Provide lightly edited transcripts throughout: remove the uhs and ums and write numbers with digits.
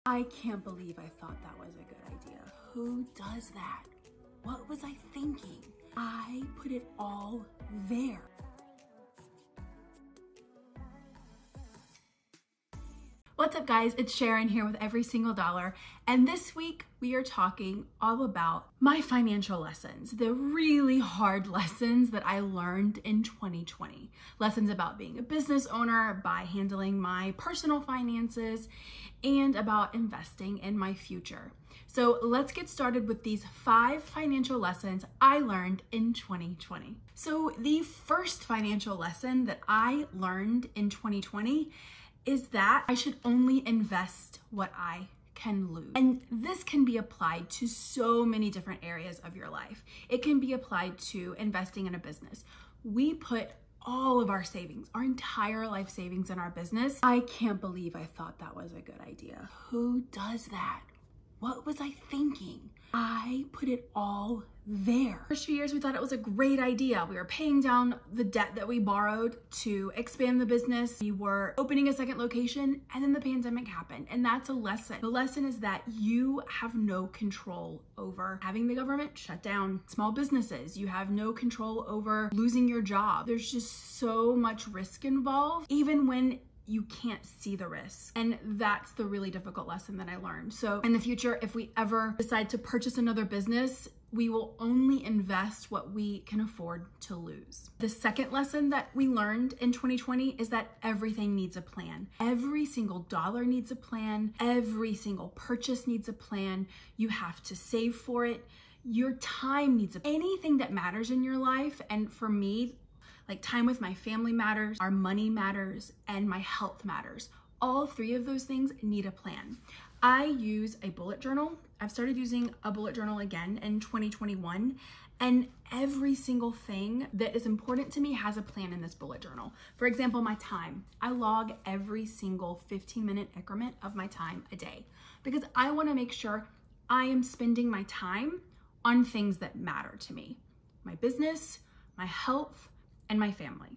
I can't believe I thought that was a good idea. Who does that? What was I thinking? I put it all there. What's up guys, it's Sharon here with Every Single Dollar, and this week we are talking all about my financial lessons, the really hard lessons that I learned in 2020. Lessons about being a business owner, by handling my personal finances, and about investing in my future. So let's get started with these 5 financial lessons I learned in 2020. So the first financial lesson that I learned in 2020 is that I should only invest what I can lose. And this can be applied to so many different areas of your life. It can be applied to investing in a business. We put all of our savings, our entire life savings in our business. I can't believe I thought that was a good idea. Who does that? What was I thinking? I put it all there. First few years, we thought it was a great idea. We were paying down the debt that we borrowed to expand the business. We were opening a second location, and then the pandemic happened. And that's a lesson. The lesson is that you have no control over having the government shut down small businesses. You have no control over losing your job. There's just so much risk involved, even when you can't see the risk. And that's the really difficult lesson that I learned. So in the future, if we ever decide to purchase another business, we will only invest what we can afford to lose. The second lesson that we learned in 2020 is that everything needs a plan. Every single dollar needs a plan. Every single purchase needs a plan. You have to save for it. Your time needs a plan. Anything that matters in your life, and for me, like time with my family matters, our money matters, and my health matters. All 3 of those things need a plan. I use a bullet journal. I've started using a bullet journal again in 2021, and every single thing that is important to me has a plan in this bullet journal. For example, my time. I log every single 15-minute increment of my time a day because I want to make sure I am spending my time on things that matter to me. My business, my health, and my family.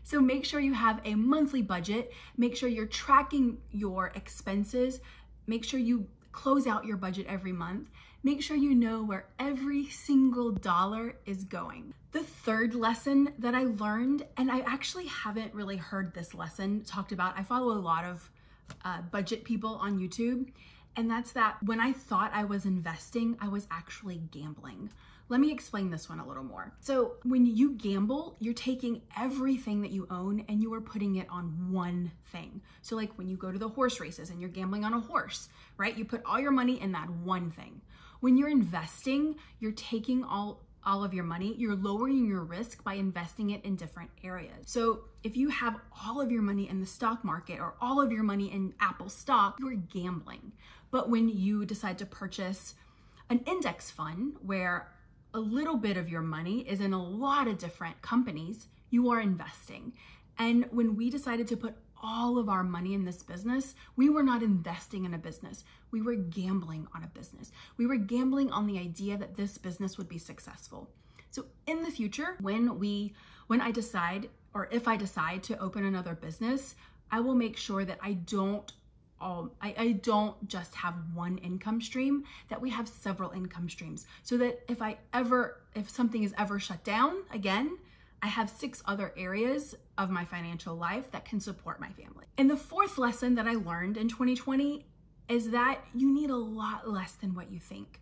So make sure you have a monthly budget, make sure you're tracking your expenses, make sure you close out your budget every month, make sure you know where every single dollar is going. The third lesson that I learned, and I actually haven't really heard this lesson talked about, I follow a lot of budget people on YouTube, and that's that when I thought I was investing, I was actually gambling. Let me explain this one a little more. So when you gamble, you're taking everything that you own and you are putting it on one thing. So like when you go to the horse races and you're gambling on a horse, right? You put all your money in that one thing. When you're investing, you're taking all of your money, you're lowering your risk by investing it in different areas. So if you have all of your money in the stock market or all of your money in Apple stock, you're gambling. But when you decide to purchase an index fund where a little bit of your money is in a lot of different companies, you are investing. And when we decided to put all of our money in this business, we were not investing in a business. We were gambling on a business. We were gambling on the idea that this business would be successful. So in the future, when I decide, or if I decide to open another business, I will make sure that I don't just have one income stream, that we have several income streams, so that if something is ever shut down again, I have 6 other areas of my financial life that can support my family. And the fourth lesson that I learned in 2020 is that you need a lot less than what you think.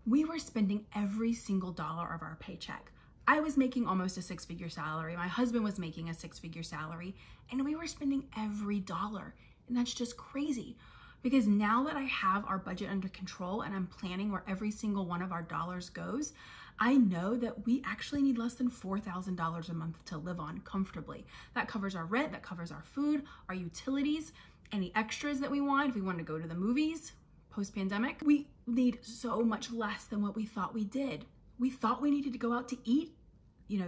We were spending every single dollar of our paycheck. I was making almost a 6-figure salary. My husband was making a 6-figure salary, and we were spending every dollar. And that's just crazy, because now that I have our budget under control and I'm planning where every single one of our dollars goes, I know that we actually need less than $4,000 a month to live on comfortably. That covers our rent, that covers our food, our utilities, any extras that we want. If we want to go to the movies post-pandemic, we need so much less than what we thought we did. We thought we needed to go out to eat,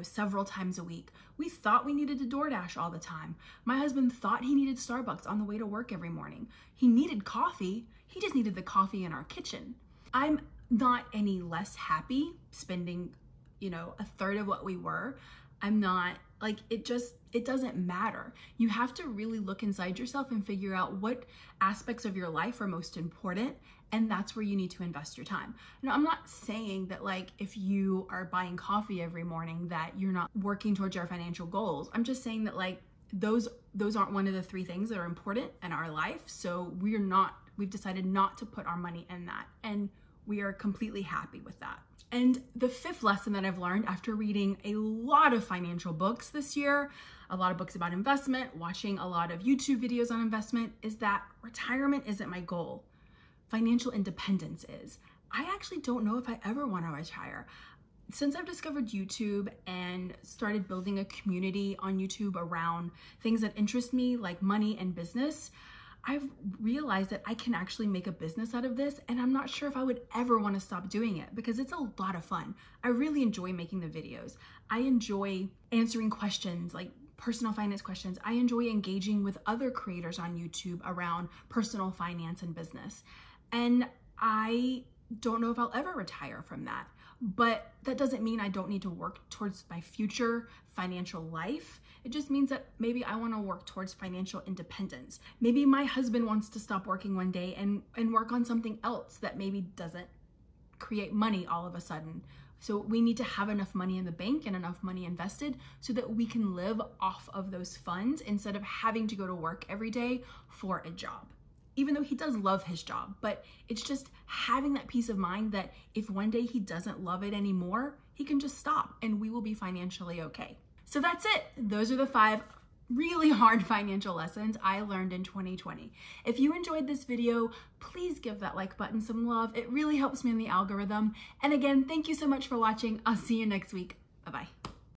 several times a week. We thought we needed to DoorDash all the time. My husband thought he needed Starbucks on the way to work every morning. He needed coffee. He just needed the coffee in our kitchen. I'm not any less happy spending, a third of what we were. I'm not, like, it doesn't matter. You have to really look inside yourself and figure out what aspects of your life are most important, and that's where you need to invest your time. Now, I'm not saying that, like, if you are buying coffee every morning that you're not working towards your financial goals. I'm just saying that, like, those aren't one of the 3 things that are important in our life. So we've decided not to put our money in that, and we are completely happy with that. And the 5th lesson that I've learned after reading a lot of financial books this year, a lot of books about investment, watching a lot of YouTube videos on investment, is that retirement isn't my goal. Financial independence is. I actually don't know if I ever want to retire. Since I've discovered YouTube and started building a community on YouTube around things that interest me, like money and business, I've realized that I can actually make a business out of this, and I'm not sure if I would ever want to stop doing it because it's a lot of fun. I really enjoy making the videos. I enjoy answering questions, like personal finance questions. I enjoy engaging with other creators on YouTube around personal finance and business. And I don't know if I'll ever retire from that. But that doesn't mean I don't need to work towards my future financial life. It just means that maybe I want to work towards financial independence. Maybe my husband wants to stop working one day and work on something else that maybe doesn't create money all of a sudden. So we need to have enough money in the bank and enough money invested so that we can live off of those funds instead of having to go to work every day for a job. Even though he does love his job, but it's just having that peace of mind that if one day he doesn't love it anymore, he can just stop and we will be financially okay. So that's it. Those are the 5 really hard financial lessons I learned in 2020. If you enjoyed this video, please give that like button some love. It really helps me in the algorithm. And again, thank you so much for watching. I'll see you next week.